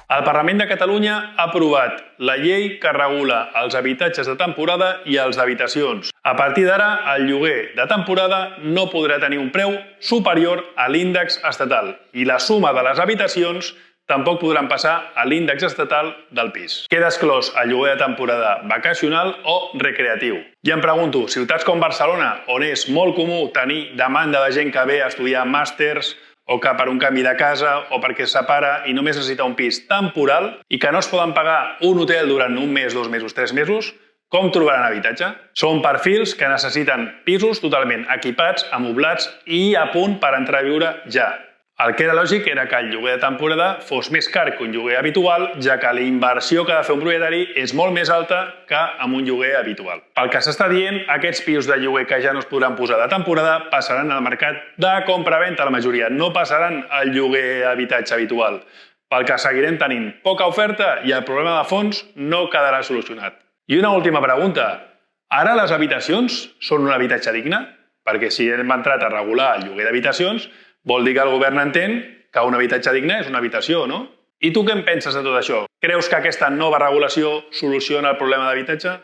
El Parlament de Catalunya ha aprovat la llei que regula els habitatges de temporada i els d'habitacions. A partir d'ara, el lloguer de temporada no podrà tenir un preu superior a l'índex estatal i la suma de les habitacions tampoc podran passar a l'índex estatal del pis. Queda exclòs el lloguer de temporada vacacional o recreatiu. I em pregunto, ciutats com Barcelona, on és molt comú tenir demanda de gent que ve a estudiar màsters o que per un canvi de casa o perquè es separa i només necessita un pis temporal i que no es poden pagar un hotel durant un mes, 2 mesos, 3 mesos, com trobaran habitatge? Són perfils que necessiten pisos totalment equipats, amoblats i a punt per entrar a viure ja. El que era lògic era que el lloguer de temporada fos més car que un lloguer habitual, ja que la inversió que ha de fer un propietari és molt més alta que amb un lloguer habitual. Pel que s'està dient, aquests pisos de lloguer que ja no es podran posar de temporada passaran al mercat de compra-venta, la majoria. No passaran al lloguer habitatge habitual. Pel que seguirem tenint poca oferta i el problema de fons no quedarà solucionat. I una última pregunta. Ara les habitacions són un habitatge digne? Perquè si hem entrat a regular el lloguer d'habitacions, vol dir que el govern entén que un habitatge digne és una habitació, no? I tu què en penses de tot això? Creus que aquesta nova regulació soluciona el problema d'habitatge?